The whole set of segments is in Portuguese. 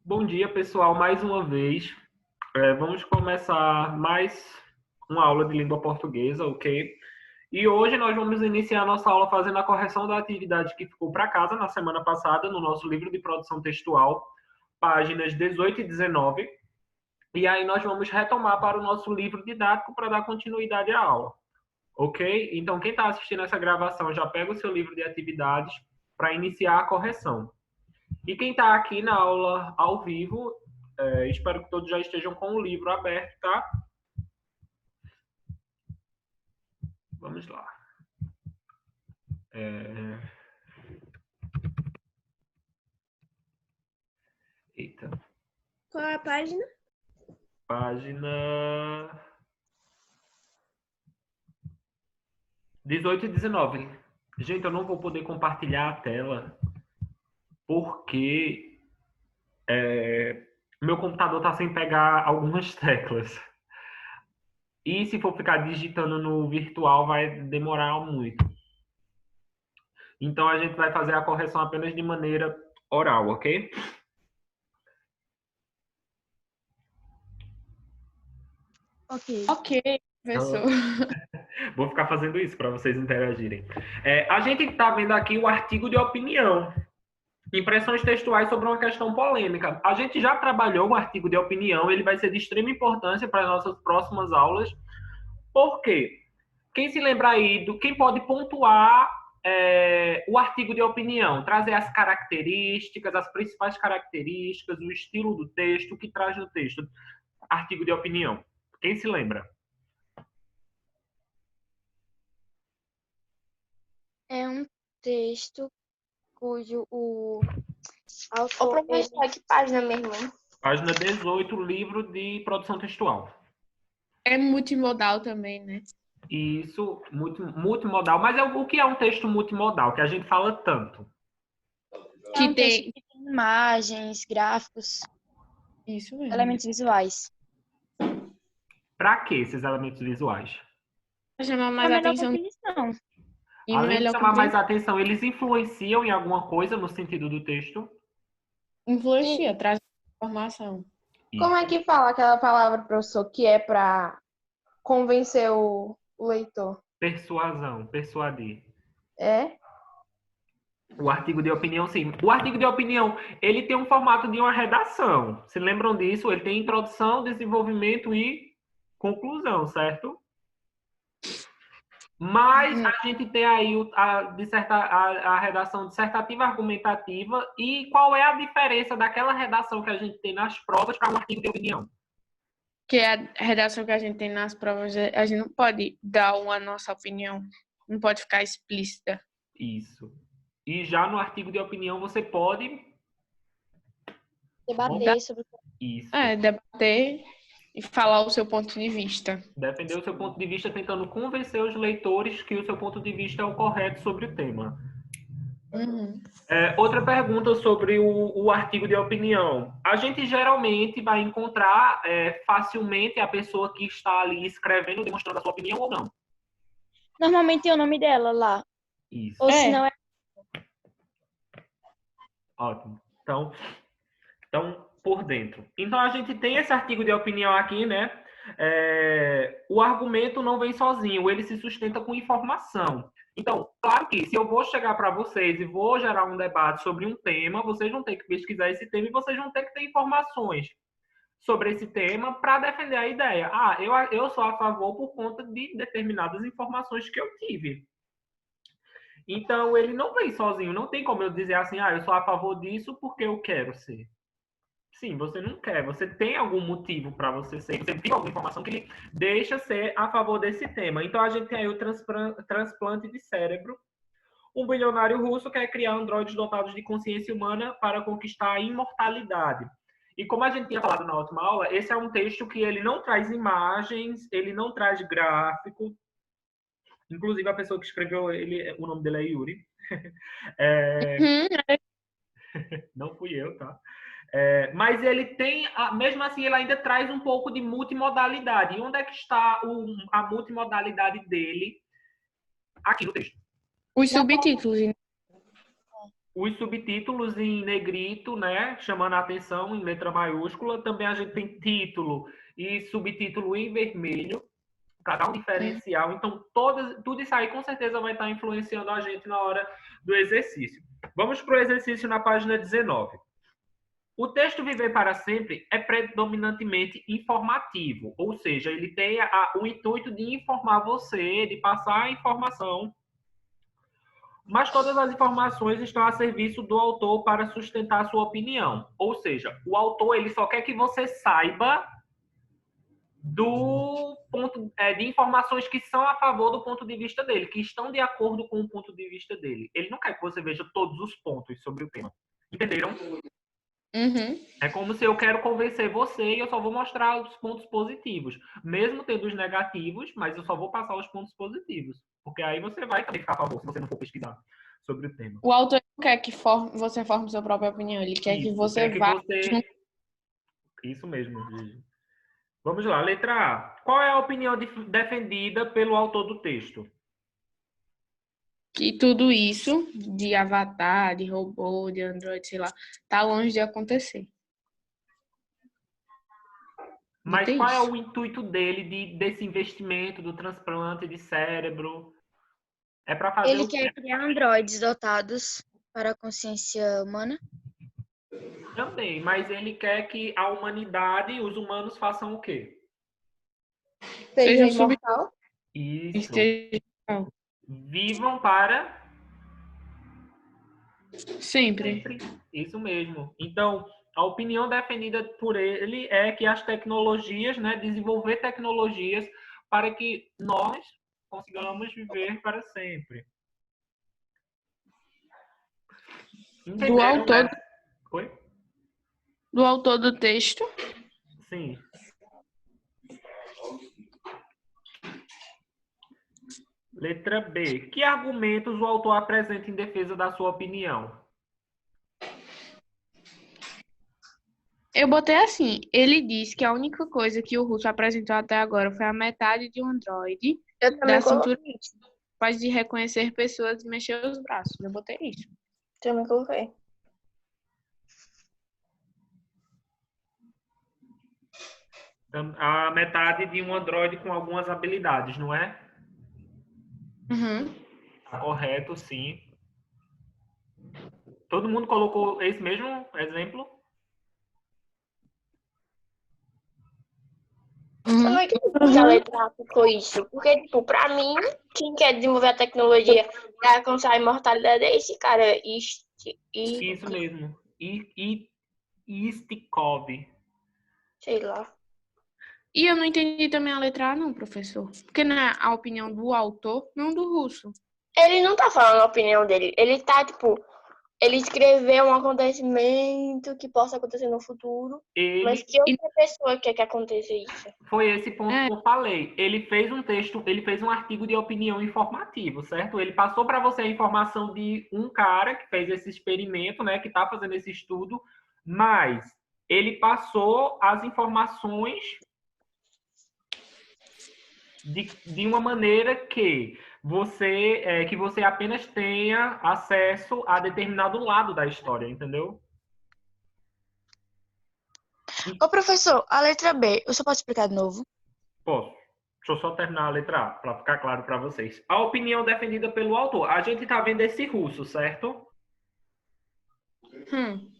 Bom dia, pessoal, mais uma vez. Vamos começar mais uma aula de língua portuguesa, ok? E hoje nós vamos iniciar nossa aula fazendo a correção da atividade que ficou para casa na semana passada, no nosso livro de produção textual, páginas 18 e 19. E aí nós vamos retomar para o nosso livro didático para dar continuidade à aula, ok? Então, quem está assistindo essa gravação já pega o seu livro de atividades para iniciar a correção. E quem está aqui na aula ao vivo, espero que todos já estejam com o livro aberto, tá? Vamos lá. Eita. Qual é a página? Página 18 e 19. Gente, eu não vou poder compartilhar a tela porque meu computador está sem pegar algumas teclas. E se for ficar digitando no virtual, vai demorar muito. Então, a gente vai fazer a correção apenas de maneira oral, ok? Ok, professor. Vou ficar fazendo isso para vocês interagirem. A gente está vendo aqui o artigo de opinião. Impressões textuais sobre uma questão polêmica. A gente já trabalhou um artigo de opinião, ele vai ser de extrema importância para as nossas próximas aulas. Por quê? Quem se lembra aí quem pode pontuar o artigo de opinião, trazer as características, as principais características, o estilo do texto, o que traz no texto. Artigo de opinião. Quem se lembra? É um texto cujo o Ô, autor... professor, que página mesmo? Página 18, livro de produção textual. É multimodal também, né? Isso, multimodal. Mas o que é um texto multimodal? Que a gente fala tanto. É um texto que tem imagens, gráficos, Isso mesmo. elementos visuais. Para que esses elementos visuais? Pra chamar mais A melhor atenção. compreensão. E Além de melhor chamar mais atenção, eles influenciam em alguma coisa no sentido do texto? influencia, traz informação. Como é que fala aquela palavra, professor, que é para convencer o leitor? Persuasão, persuadir. É? O artigo de opinião, sim. O artigo de opinião, ele tem um formato de uma redação. Se lembram disso? Ele tem introdução, desenvolvimento e conclusão, certo? Mas a gente tem aí a redação dissertativa argumentativa. E qual é a diferença daquela redação que a gente tem nas provas para um artigo de opinião? Que é a redação que a gente tem nas provas, a gente não pode dar uma nossa opinião. Não pode ficar explícita. Isso. E já no artigo de opinião você pode... Debater sobre... Isso. Debater e falar o seu ponto de vista. Defender o seu ponto de vista tentando convencer os leitores que o seu ponto de vista é o correto sobre o tema. Uhum. Outra pergunta sobre o artigo de opinião. A gente geralmente vai encontrar facilmente a pessoa que está ali escrevendo, demonstrando a sua opinião ou não. Normalmente tem o nome dela lá. Isso. Ou se não é... Ótimo. Então, por dentro. Então, a gente tem esse artigo de opinião aqui, né? O argumento não vem sozinho, ele se sustenta com informação. Então, claro que se eu vou chegar para vocês e vou gerar um debate sobre um tema, vocês vão ter que pesquisar esse tema e vocês vão ter que ter informações sobre esse tema para defender a ideia. Eu sou a favor por conta de determinadas informações que eu tive. Então, ele não vem sozinho. Não tem como eu dizer assim, eu sou a favor disso porque eu quero ser. Sim, você não quer. Você tem algum motivo para você ser. Você tem alguma informação que lhe deixa ser a favor desse tema. Então, a gente tem aí o transplante de cérebro. Um bilionário russo quer criar androides dotados de consciência humana para conquistar a imortalidade. E como a gente tinha falado na última aula, esse é um texto que ele não traz imagens, ele não traz gráfico. Inclusive, a pessoa que escreveu ele, o nome dele é Yuri. Não fui eu, tá? Mas ele tem, mesmo assim, ele ainda traz um pouco de multimodalidade. E onde é que está a multimodalidade dele aqui no texto? Os subtítulos. os subtítulos em negrito, né, chamando a atenção em letra maiúscula. Também a gente tem título e subtítulo em vermelho, para dar um diferencial. Então, tudo isso aí com certeza vai estar influenciando a gente na hora do exercício. Vamos para o exercício na página 19. O texto Viver para Sempre é predominantemente informativo, ou seja, ele tem o intuito de informar você, de passar a informação, mas todas as informações estão a serviço do autor para sustentar a sua opinião. Ou seja, o autor ele só quer que você saiba do ponto de informações que são a favor do ponto de vista dele, que estão de acordo com o ponto de vista dele. Ele não quer que você veja todos os pontos sobre o tema. Entenderam? Uhum. É como se eu quero convencer você e eu só vou mostrar os pontos positivos. Mesmo tendo os negativos, mas eu só vou passar os pontos positivos. Porque aí você vai também ficar a favor, se você não for pesquisar sobre o tema. O autor não quer que você forme sua própria opinião, ele quer que você vá... Isso mesmo, Gigi. Vamos lá, letra A. Qual é a opinião defendida pelo autor do texto? Que tudo isso, de avatar, de robô, de Android, sei lá, tá longe de acontecer. Mas qual é o intuito dele desse investimento, do transplante de cérebro? É para fazer Ele quer criar androides dotados para a consciência humana? Também, mas ele quer que a humanidade, os humanos, façam o quê? Seja imortal. Isso. Vivam para... Sempre. Isso mesmo. Então, a opinião defendida por ele é que as tecnologias, né, desenvolver tecnologias para que nós consigamos viver para sempre. Do autor... Oi? Do autor do texto? Sim. Letra B. Que argumentos o autor apresenta em defesa da sua opinião? Eu botei assim, ele diz que a única coisa que o russo apresentou até agora foi a metade de um androide da cintura capaz de reconhecer pessoas e mexer os braços. Eu botei isso. Também coloquei. A metade de um androide com algumas habilidades, não é? Uhum. Tá correto, sim. Todo mundo colocou esse mesmo exemplo? Como é que a letra A ficou isso? Porque, tipo, pra mim, quem quer desenvolver a tecnologia para alcançar a imortalidade é esse cara. Isso mesmo. Istikov. Sei lá. E eu não entendi também a letra A, não, professor. Porque não é a opinião do autor, não do russo. Ele não tá falando a opinião dele. Ele tá, tipo... Ele escreveu um acontecimento que possa acontecer no futuro, mas que outra pessoa quer que aconteça isso. Foi esse ponto que eu falei. Ele fez um texto, ele fez um artigo de opinião informativo, certo? Ele passou para você a informação de um cara que fez esse experimento, né, que está fazendo esse estudo, mas ele passou as informações de uma maneira que você apenas tenha acesso a determinado lado da história, entendeu? Ô, professor, a letra B, você pode explicar de novo? Posso. Deixa eu só terminar a letra A, para ficar claro para vocês. A opinião defendida pelo autor. A gente está vendo esse russo, certo?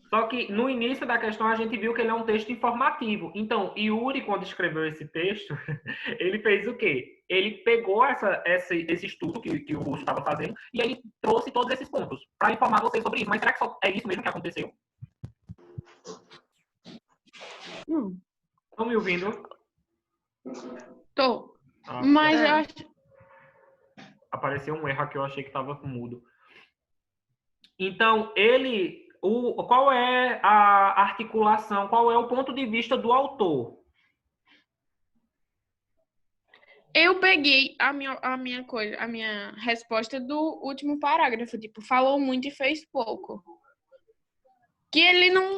Só que no início da questão a gente viu que ele é um texto informativo. Então, Yuri, quando escreveu esse texto, ele fez o quê? Ele pegou esse estudo que o russo estava fazendo e ele trouxe todos esses pontos para informar vocês sobre isso. Mas será que só é isso mesmo que aconteceu? Estão me ouvindo? Tô. Mas eu acho... Apareceu um erro aqui, eu achei que estava mudo. Então, qual é a articulação, qual é o ponto de vista do autor? Eu peguei a minha resposta do último parágrafo, tipo, falou muito e fez pouco. Que ele não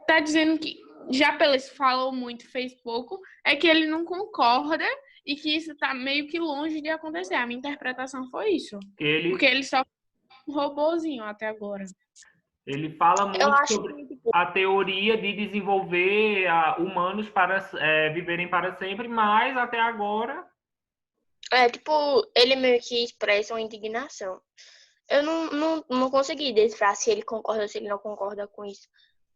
tá dizendo que, já pelo falou muito e fez pouco, é que ele não concorda e que isso tá meio que longe de acontecer. A minha interpretação foi isso. Porque ele só um robozinho até agora. Ele fala Eu muito acho sobre que a teoria de desenvolver humanos para viverem para sempre, mas até agora. ele meio que expressa uma indignação. Eu não consegui decifrar se ele concorda ou se ele não concorda com isso.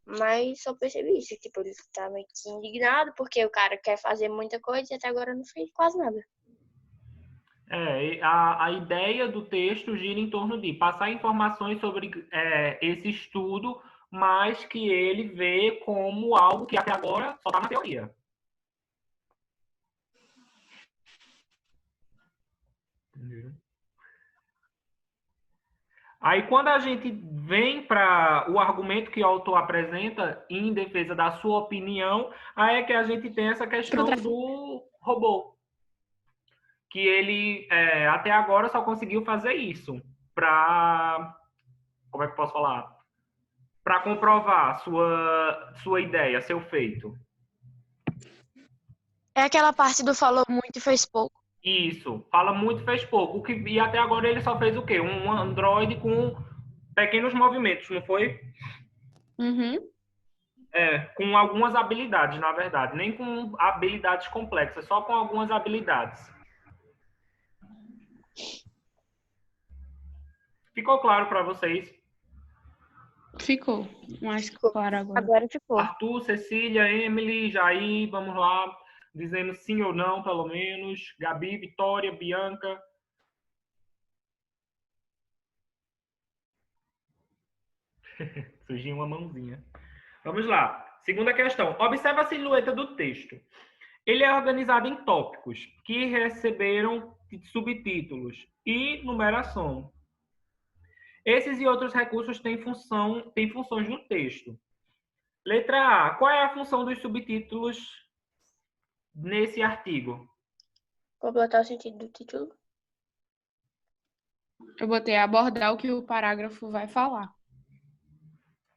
Mas só percebi isso. Tipo, ele tá meio que indignado porque o cara quer fazer muita coisa e até agora não fez quase nada. A ideia do texto gira em torno de passar informações sobre esse estudo, mas que ele vê como algo que até agora só está na teoria. Entendeu? Aí, quando a gente vem para o argumento que o autor apresenta em defesa da sua opinião, aí é que a gente tem essa questão do robô. Que ele, até agora, só conseguiu fazer isso para... Como é que eu posso falar? Para comprovar sua ideia, seu feito. É aquela parte do falou muito e fez pouco. Isso. Fala muito, fez pouco. E até agora ele só fez o quê? Um Android com pequenos movimentos, não foi? Uhum. Com algumas habilidades, na verdade. Nem com habilidades complexas, só com algumas habilidades. Ficou claro para vocês? Ficou mais claro agora. Agora ficou. Arthur, Cecília, Emily, Jair, vamos lá. Dizendo sim ou não, pelo menos. Gabi, Vitória, Bianca. Surgiu uma mãozinha. Vamos lá. Segunda questão. Observe a silhueta do texto. Ele é organizado em tópicos que receberam subtítulos e numeração. Esses e outros recursos têm funções no texto. Letra A. Qual é a função dos subtítulos nesse artigo? Completar o sentido do título. Eu botei abordar o que o parágrafo vai falar.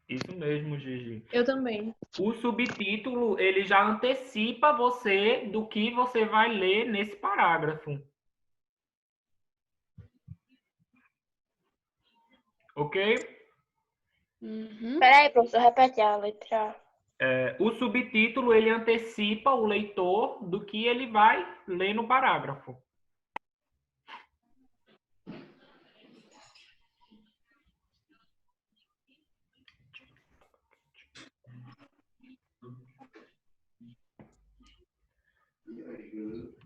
Isso mesmo, Gigi. Eu também. O subtítulo, ele já antecipa você do que você vai ler nesse parágrafo. Ok? Uhum. Peraí, professor, repete a letra A. O subtítulo, ele antecipa o leitor do que ele vai ler no parágrafo.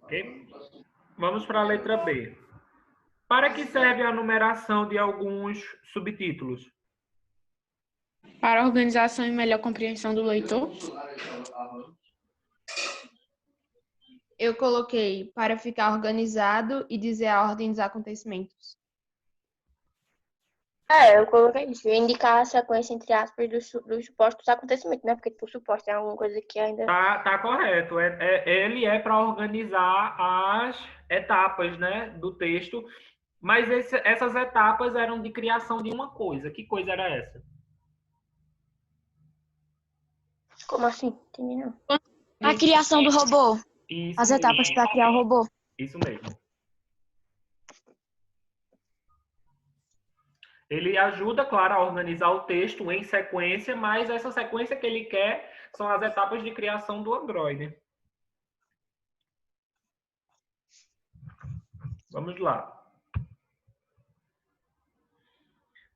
Ok? Vamos para a letra B. Para que serve a numeração de alguns subtítulos? Para a organização e melhor compreensão do leitor. Eu coloquei para ficar organizado e dizer a ordem dos acontecimentos. Eu coloquei isso. Indicar a sequência, entre aspas, dos supostos acontecimentos, né? Porque, tipo, suposto é alguma coisa que ainda... Tá correto. Ele é para organizar as etapas, né, do texto. Mas essas etapas eram de criação de uma coisa. Que coisa era essa? Como assim? Entendi, não. A criação do robô. Isso As mesmo. etapas para criar o robô. Isso mesmo. Ele ajuda, claro, a organizar o texto em sequência, mas essa sequência que ele quer são as etapas de criação do Android. Vamos lá.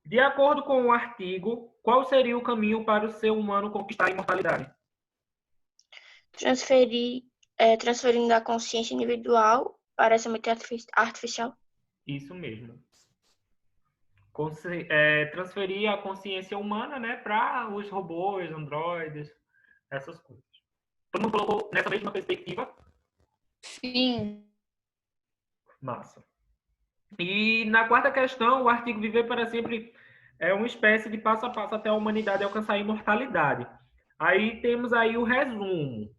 De acordo com o artigo, qual seria o caminho para o ser humano conquistar a imortalidade? Transferindo a consciência individual para essa mente artificial. Isso mesmo. Transferir a consciência humana, né, para os robôs, androides, essas coisas. Todo mundo colocou nessa mesma perspectiva? Sim. Massa. E na quarta questão, o artigo Viver para Sempre é uma espécie de passo a passo até a humanidade alcançar a imortalidade. Aí temos aí o resumo.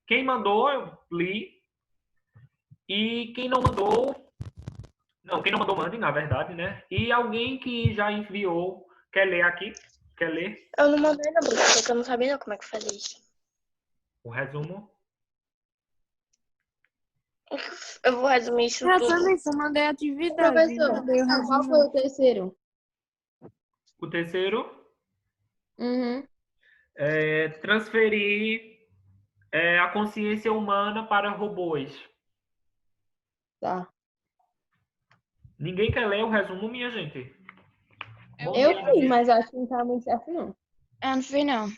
Quem mandou, eu li. E quem não mandou... Não, quem não mandou, mande, na verdade, né? E alguém que já enviou, quer ler aqui? Quer ler Eu não mandei, não, porque eu não sabia não como é que fazia isso. o resumo? Eu vou resumir isso Eu tudo. também só mandei atividade. Professor, Mandei o qual resumo. foi o terceiro? O terceiro, Uhum. transferir a consciência humana para robôs. Tá. Ninguém quer ler o resumo, minha gente? Bom Eu dia, fiz, mas acho que não tá muito certo, não. Eu não fiz, não.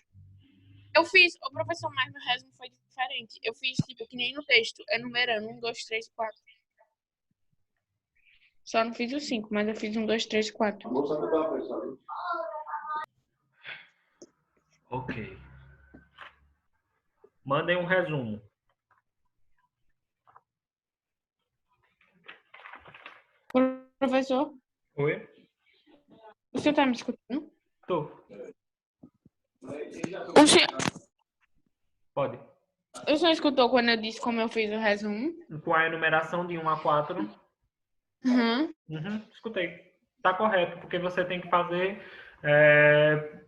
Eu fiz, o professor, mas meu resumo foi diferente. Eu fiz, tipo, que nem no texto, enumerando 1, 2, 3, 4. Só não fiz o 5, mas eu fiz 1, 2, 3, 4. Ok. Mandem um resumo. Professor, Oi? o senhor tá me escutando? Tô. O senhor, Pode. o senhor escutou quando eu disse como eu fiz o resumo? Com a enumeração de 1 a 4. Uhum. Escutei. Tá correto, porque você tem que fazer...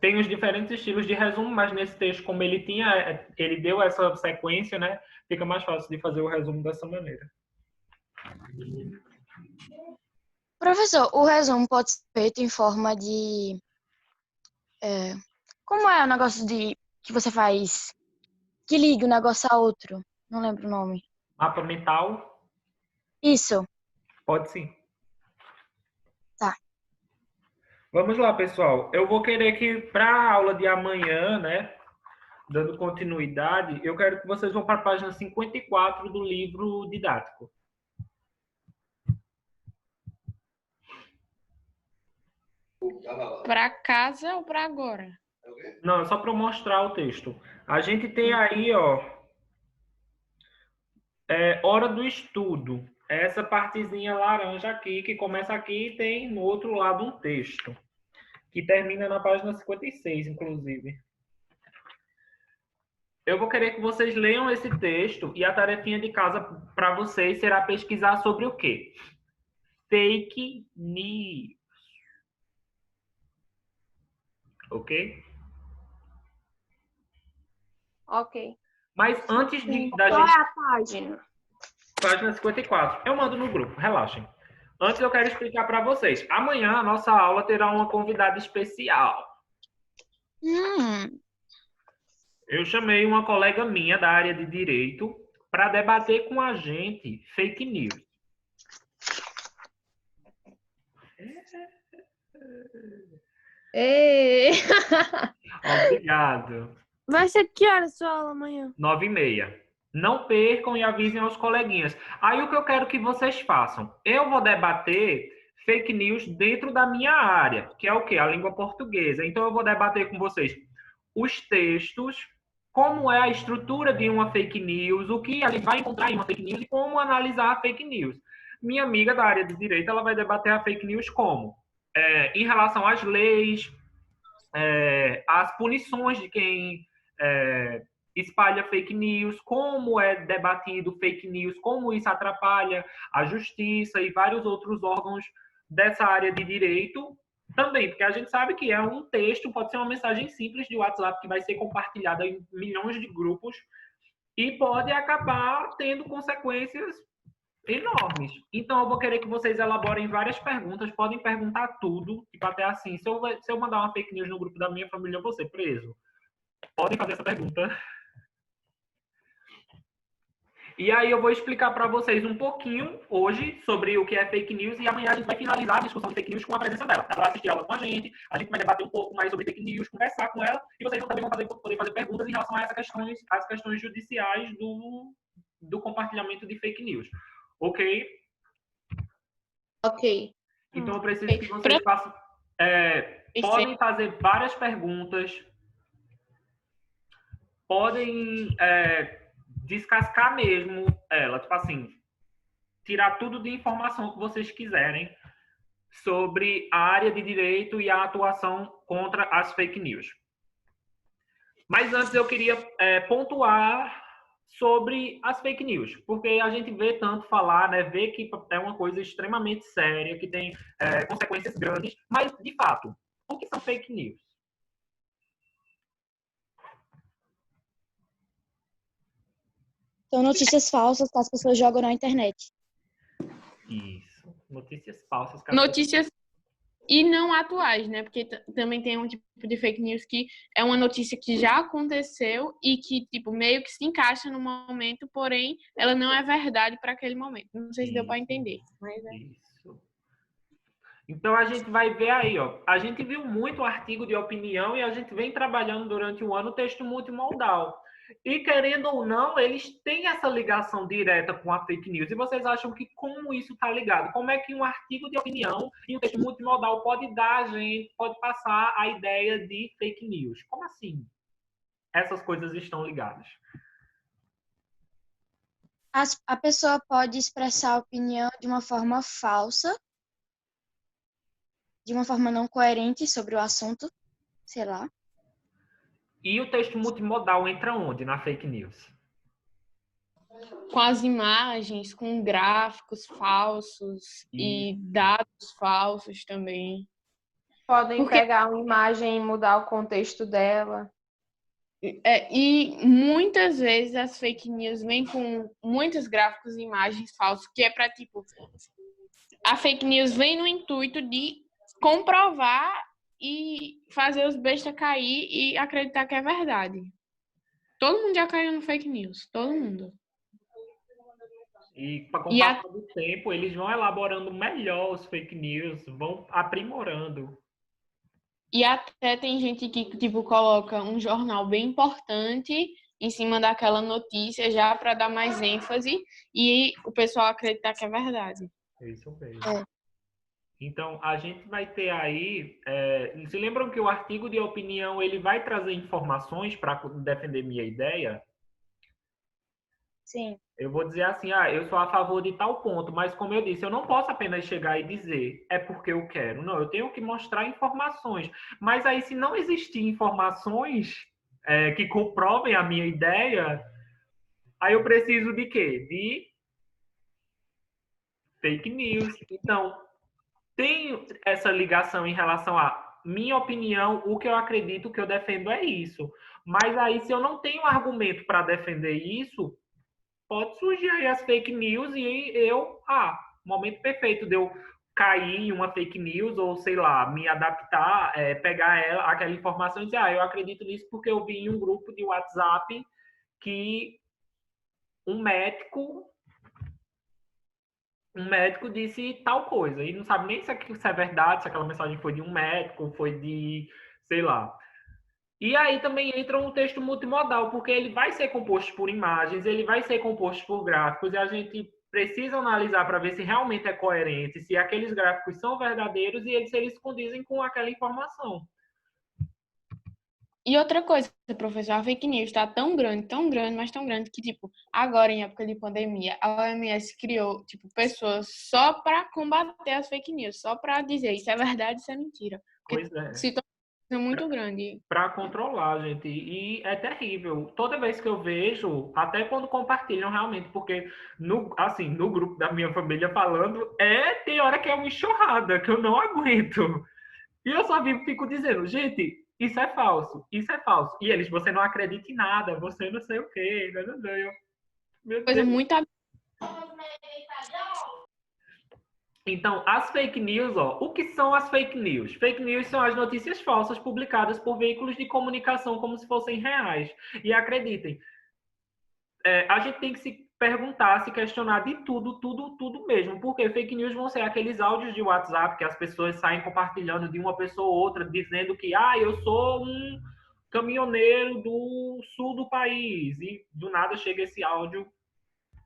tem os diferentes estilos de resumo, mas nesse texto, como ele deu essa sequência, né? Fica mais fácil de fazer o resumo dessa maneira. Professor, o resumo pode ser feito em forma de... como é o negócio de que você faz? Que liga um negócio a outro. Não lembro o nome. Mapa mental, Isso. pode sim. Tá. Vamos lá, pessoal. Eu vou querer que, para a aula de amanhã, né? Dando continuidade, eu quero que vocês vão para a página 54 do livro didático. Pra casa ou pra agora? Não, é só para mostrar o texto. A gente tem aí, ó, hora do estudo. Essa partezinha laranja aqui, que começa aqui e tem no outro lado um texto, que termina na página 56, inclusive. Eu vou querer que vocês leiam esse texto e a tarefinha de casa para vocês será pesquisar sobre o quê? Fake news. Ok? Ok. Mas antes da Qual gente... é a página? Página 54. Eu mando no grupo, relaxem. Antes eu quero explicar para vocês. Amanhã a nossa aula terá uma convidada especial. Eu chamei uma colega minha da área de Direito para debater com a gente fake news. Ei! Obrigado. Vai ser que hora a sua aula amanhã? 9h30. Não percam e avisem aos coleguinhas. Aí o que eu quero que vocês façam? Eu vou debater fake news dentro da minha área, que é o quê? A língua portuguesa. Então eu vou debater com vocês os textos, como é a estrutura de uma fake news, o que a gente vai encontrar em uma fake news e como analisar a fake news. Minha amiga da área de direito, ela vai debater a fake news como? Em relação às leis, às punições de quem espalha fake news, como é debatido fake news, como isso atrapalha a justiça e vários outros órgãos dessa área de direito também, porque a gente sabe que é um texto, pode ser uma mensagem simples de WhatsApp que vai ser compartilhada em milhões de grupos e pode acabar tendo consequências enormes. Então, eu vou querer que vocês elaborem várias perguntas, podem perguntar tudo, tipo até assim, se eu mandar uma fake news no grupo da minha família, eu vou ser preso. Podem fazer essa pergunta. E aí eu vou explicar para vocês um pouquinho hoje sobre o que é fake news e amanhã a gente vai finalizar a discussão de fake news com a presença dela. Ela vai assistir aula com a gente vai debater um pouco mais sobre fake news, conversar com ela e vocês também vão poder fazer perguntas em relação a as questões judiciais do compartilhamento de fake news. Ok? Ok. Então eu preciso que vocês façam... podem fazer várias perguntas, podem descascar mesmo ela, tipo assim, tirar tudo de informação que vocês quiserem sobre a área de direito e a atuação contra as fake news. Mas antes eu queria pontuar sobre as fake news, porque a gente vê tanto falar, né, vê que é uma coisa extremamente séria, que tem consequências grandes, mas, de fato, o que são fake news? São notícias falsas que as pessoas jogam na internet. Isso, notícias falsas. Notícias E não atuais, né? Porque também tem um tipo de fake news que é uma notícia que já aconteceu e que, tipo, meio que se encaixa no momento, porém, ela não é verdade para aquele momento. Não sei se deu para entender. Mas é. Isso. Então a gente vai ver aí, ó. A gente viu muito artigo de opinião e a gente vem trabalhando durante o ano o texto multimodal. E querendo ou não, eles têm essa ligação direta com a fake news. E vocês acham que como isso está ligado? Como é que um artigo de opinião e um texto multimodal pode dar a gente, pode passar a ideia de fake news? Como assim? Essas coisas estão ligadas. A pessoa pode expressar a opinião de uma forma falsa, de uma forma não coerente sobre o assunto, sei lá. E o texto multimodal entra onde na fake news? Com as imagens, com gráficos falsos e dados falsos também. Podem Porque- pegar uma imagem e mudar o contexto dela. E muitas vezes as fake news vêm com muitos gráficos e imagens falsos, que é para, tipo, a fake news vem no intuito de comprovar e fazer os bestas cair e acreditar que é verdade. Todo mundo já caiu no fake news, todo mundo. E com o E passar do tempo, eles vão elaborando melhor os fake news, vão aprimorando. E até tem gente que, tipo, coloca um jornal bem importante em cima daquela notícia já para dar mais ênfase e o pessoal acreditar que é verdade. Isso mesmo. É. Então, a gente vai ter aí... se lembram que o artigo de opinião ele vai trazer informações para defender minha ideia? Sim. Eu vou dizer assim, eu sou a favor de tal ponto, mas como eu disse, eu não posso apenas chegar e dizer é porque eu quero. Não, eu tenho que mostrar informações. Mas aí, se não existir informações que comprovem a minha ideia, aí eu preciso de quê? De fake news. Então, tem essa ligação em relação a minha opinião, o que eu acredito, o que eu defendo é isso. Mas aí, se eu não tenho argumento para defender isso, pode surgir aí as fake news e eu, momento perfeito de eu cair em uma fake news ou, sei lá, me adaptar, pegar aquela informação e dizer, eu acredito nisso porque eu vi em um grupo de WhatsApp que um médico disse tal coisa e não sabe nem se é verdade, se aquela mensagem foi de um médico, foi de, sei lá. E aí também entra um texto multimodal, porque ele vai ser composto por imagens, ele vai ser composto por gráficos, e a gente precisa analisar para ver se realmente é coerente, se aqueles gráficos são verdadeiros e se eles condizem com aquela informação. E outra coisa, professor, a fake news está tão grande, mas tão grande, que, tipo, agora, em época de pandemia, a OMS criou, tipo, pessoas só para combater as fake news, só para dizer isso é verdade, isso é mentira. Porque Pois é. se torna muito grande. Para controlar, gente. E é terrível. Toda vez que eu vejo, até quando compartilham realmente, porque no grupo da minha família falando, tem hora que é uma enxurrada, que eu não aguento. E eu só fico dizendo, gente, isso é falso, isso é falso. E eles, você não acredita em nada, você não sei o quê. Meu Coisa Deus. muito. Então, as fake news, o que são as fake news? Fake news são as notícias falsas publicadas por veículos de comunicação como se fossem reais. E acreditem, a gente tem que se perguntar, se questionar de tudo mesmo. Porque fake news vão ser aqueles áudios de WhatsApp que as pessoas saem compartilhando de uma pessoa ou outra, dizendo que, eu sou um caminhoneiro do sul do país. E do nada chega esse áudio.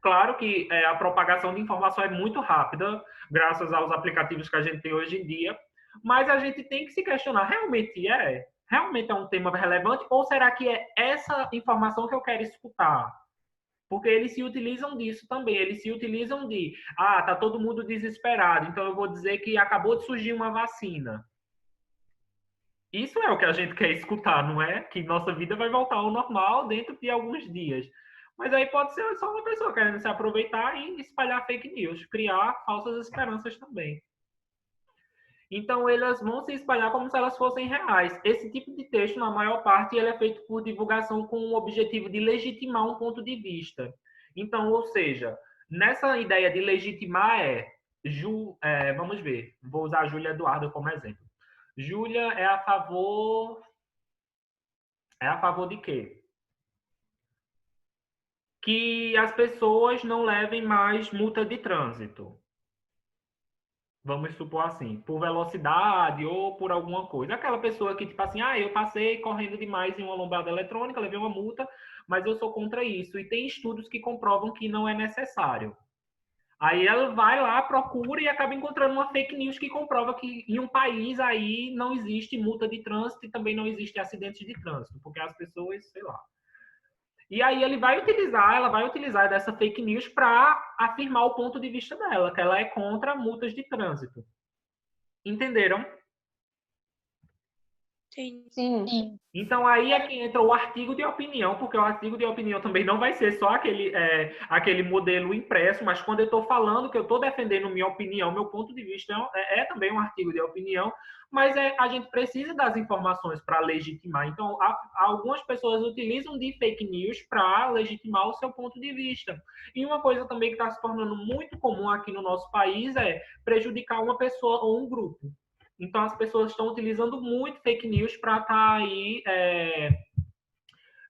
Claro que a propagação de informação é muito rápida, graças aos aplicativos que a gente tem hoje em dia, mas a gente tem que se questionar, realmente é um tema relevante ou será que é essa informação que eu quero escutar? Porque eles se utilizam disso também, eles se utilizam de, tá todo mundo desesperado, então eu vou dizer que acabou de surgir uma vacina. Isso é o que a gente quer escutar, não é? Que nossa vida vai voltar ao normal dentro de alguns dias. Mas aí pode ser só uma pessoa querendo se aproveitar e espalhar fake news, criar falsas esperanças também. Então, elas vão se espalhar como se elas fossem reais. Esse tipo de texto, na maior parte, ele é feito por divulgação com o objetivo de legitimar um ponto de vista. Então, ou seja, nessa ideia de legitimar Vamos ver. Vou usar a Júlia Eduardo como exemplo. Júlia é a favor de quê? Que as pessoas não levem mais multa de trânsito. Vamos supor assim, por velocidade ou por alguma coisa. Aquela pessoa que, tipo assim, eu passei correndo demais em uma lombada eletrônica, levei uma multa, mas eu sou contra isso. E tem estudos que comprovam que não é necessário. Aí ela vai lá, procura e acaba encontrando uma fake news que comprova que em um país aí não existe multa de trânsito e também não existe acidentes de trânsito, porque as pessoas, sei lá. E aí ela vai utilizar dessa fake news para afirmar o ponto de vista dela, que ela é contra multas de trânsito. Entenderam? Sim. Sim. Então aí é que entra o artigo de opinião, porque o artigo de opinião também não vai ser só aquele modelo impresso, mas quando eu estou falando que eu estou defendendo minha opinião, meu ponto de vista é também um artigo de opinião, mas a gente precisa das informações para legitimar. Então, algumas pessoas utilizam de fake news para legitimar o seu ponto de vista. E uma coisa também que está se tornando muito comum aqui no nosso país é prejudicar uma pessoa ou um grupo. Então, as pessoas estão utilizando muito fake news para estar aí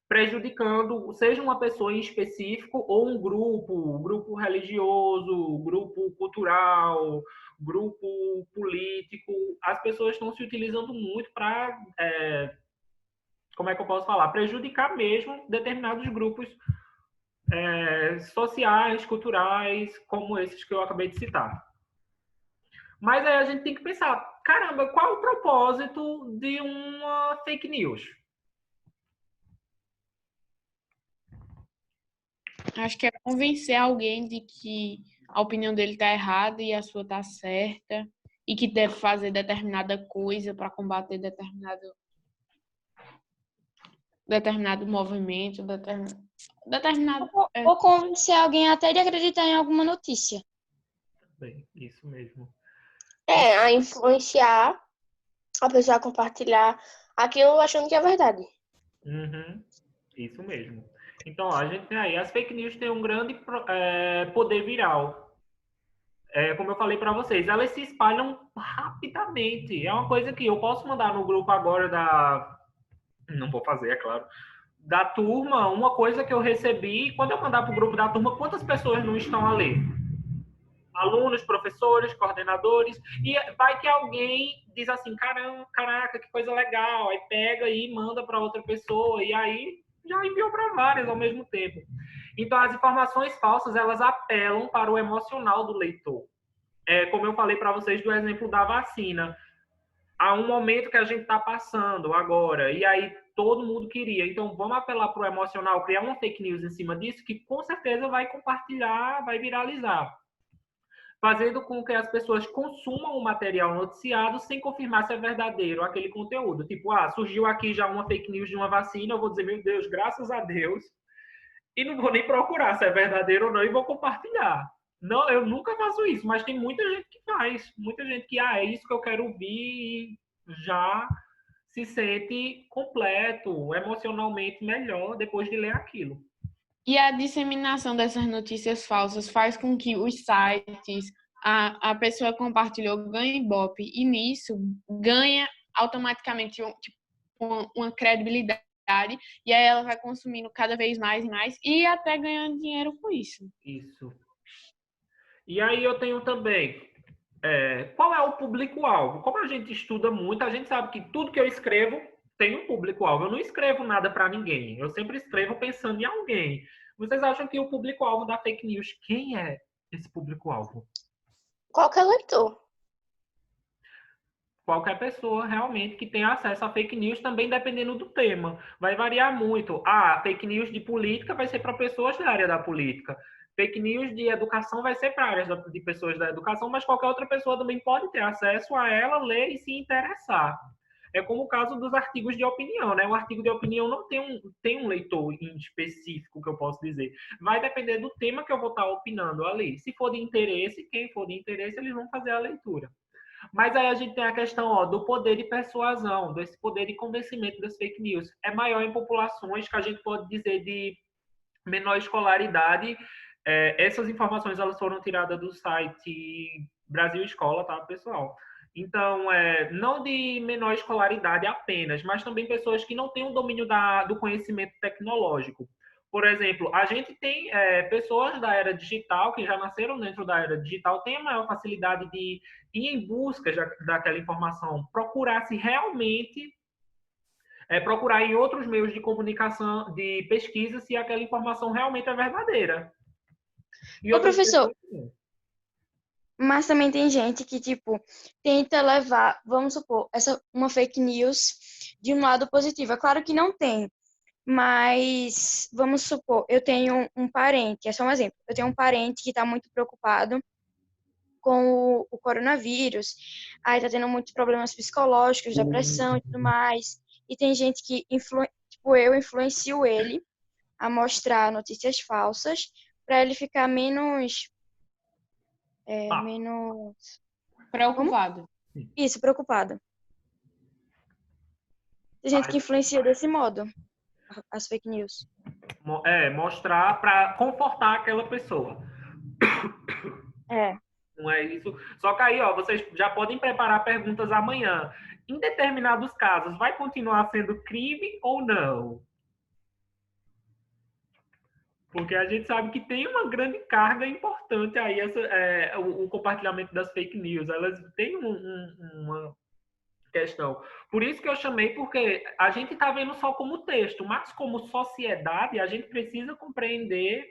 prejudicando, seja uma pessoa em específico ou um grupo religioso, grupo cultural, grupo político. As pessoas estão se utilizando muito para, como é que eu posso falar, prejudicar mesmo determinados grupos sociais, culturais, como esses que eu acabei de citar. Mas aí a gente tem que pensar, caramba, qual é o propósito de uma fake news? Acho que é convencer alguém de que a opinião dele está errada e a sua está certa e que deve fazer determinada coisa para combater determinado movimento, determinado. Ou convencer alguém até de acreditar em alguma notícia. Bem, isso mesmo. A influenciar a pessoa a compartilhar aquilo achando que é verdade. Uhum, isso mesmo. Então, a gente tem aí, as fake news têm um grande poder viral. Como eu falei para vocês, elas se espalham rapidamente. É uma coisa que eu posso mandar no grupo agora não vou fazer, é claro. Da turma, uma coisa que eu recebi, quando eu mandar para o grupo da turma, quantas pessoas não estão a ler? Alunos, professores, coordenadores, e vai que alguém diz assim, caraca, que coisa legal, aí pega e manda para outra pessoa, e aí já enviou para várias ao mesmo tempo. Então, as informações falsas, elas apelam para o emocional do leitor. Como eu falei para vocês do exemplo da vacina. Há um momento que a gente está passando agora, e aí todo mundo queria. Então, vamos apelar para o emocional, criar uma fake news em cima disso, que com certeza vai compartilhar, vai viralizar, fazendo com que as pessoas consumam o material noticiado sem confirmar se é verdadeiro aquele conteúdo. Tipo, surgiu aqui já uma fake news de uma vacina, eu vou dizer, meu Deus, graças a Deus, e não vou nem procurar se é verdadeiro ou não, e vou compartilhar. Não, eu nunca faço isso, mas tem muita gente que faz. Muita gente que, é isso que eu quero ouvir e já se sente completo, emocionalmente melhor depois de ler aquilo. E a disseminação dessas notícias falsas faz com que os sites, a pessoa compartilhou, ganhe Ibope, e nisso ganha automaticamente uma credibilidade, e aí ela vai consumindo cada vez mais e mais, e até ganhando dinheiro com isso. Isso. E aí eu tenho também, qual é o público-alvo? Como a gente estuda muito, a gente sabe que tudo que eu escrevo tem um público-alvo. Eu não escrevo nada para ninguém. Eu sempre escrevo pensando em alguém. Vocês acham que o público-alvo da fake news, quem é esse público-alvo? Qualquer leitor. Qualquer pessoa realmente que tenha acesso a fake news, também dependendo do tema. Vai variar muito. Fake news de política vai ser para pessoas da área da política. Fake news de educação vai ser para áreas de pessoas da educação, mas qualquer outra pessoa também pode ter acesso a ela, ler e se interessar. É como o caso dos artigos de opinião, né? O artigo de opinião não tem um leitor em específico, que eu posso dizer. Vai depender do tema que eu vou estar opinando ali. Se for de interesse, quem for de interesse, eles vão fazer a leitura. Mas aí a gente tem a questão do poder de persuasão, desse poder de convencimento das fake news. É maior em populações que a gente pode dizer de menor escolaridade. Essas informações elas foram tiradas do site Brasil Escola, tá, pessoal? Então, não de menor escolaridade apenas, mas também pessoas que não têm o domínio do conhecimento tecnológico. Por exemplo, a gente tem pessoas da era digital, que já nasceram dentro da era digital, têm a maior facilidade de ir em busca daquela informação, procurar se realmente, procurar em outros meios de comunicação, de pesquisa, se aquela informação realmente é verdadeira. E Ô, outras professor, pessoas, mas também tem gente que, tipo, tenta levar, vamos supor, uma fake news de um lado positivo. É claro que não tem, mas vamos supor, eu tenho um parente, é só um exemplo, eu tenho um parente que está muito preocupado com o coronavírus, aí tá tendo muitos problemas psicológicos, depressão e tudo mais, e tem gente que, tipo, eu influencio ele a mostrar notícias falsas para ele ficar menos, menos, Preocupado. isso, preocupado. Tem gente que influencia desse modo as fake news. mostrar para confortar aquela pessoa. É. Não é isso? Só que aí, ó, vocês já podem preparar perguntas amanhã. Em determinados casos, vai continuar sendo crime ou não? Porque a gente sabe que tem uma grande carga importante aí, o compartilhamento das fake news. Elas têm uma questão. Por isso que eu chamei, porque a gente está vendo só como texto, mas como sociedade, a gente precisa compreender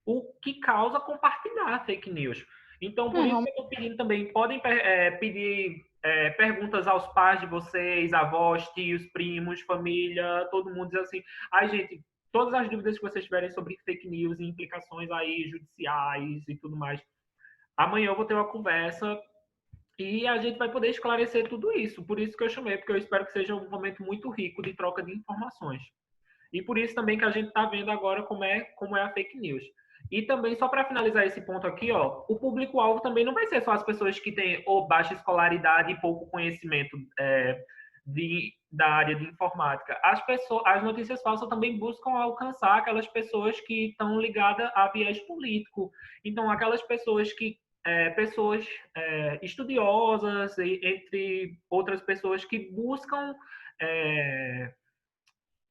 o que causa compartilhar fake news. Então, por isso que eu estou pedindo também, podem pedir perguntas aos pais de vocês, avós, tios, primos, família, todo mundo diz assim, ai gente, todas as dúvidas que vocês tiverem sobre fake news e implicações aí judiciais e tudo mais, amanhã eu vou ter uma conversa e a gente vai poder esclarecer tudo isso. Por isso que eu chamei, porque eu espero que seja um momento muito rico de troca de informações. E por isso também que a gente está vendo agora como é a fake news. E também, só para finalizar esse ponto aqui, ó, o público-alvo também não vai ser só as pessoas que têm ou baixa escolaridade e pouco conhecimento da área de informática. As notícias falsas também buscam alcançar aquelas pessoas que estão ligadas a viés político. Então, aquelas pessoas que pessoas estudiosas, entre outras pessoas que buscam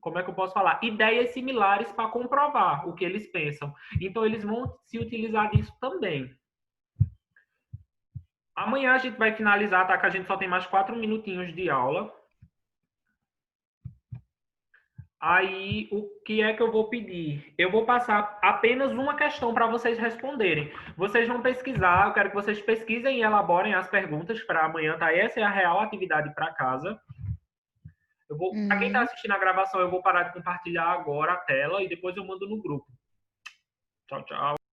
como é que eu posso falar? Ideias similares para comprovar o que eles pensam. Então, eles vão se utilizar disso também. Amanhã a gente vai finalizar, tá? Que a gente só tem mais 4 minutinhos de aula. Aí, o que é que eu vou pedir? Eu vou passar apenas uma questão para vocês responderem. Vocês vão pesquisar, eu quero que vocês pesquisem e elaborem as perguntas para amanhã, tá? Essa é a real atividade para casa. Para quem está assistindo a gravação, eu vou parar de compartilhar agora a tela e depois eu mando no grupo. Tchau, tchau.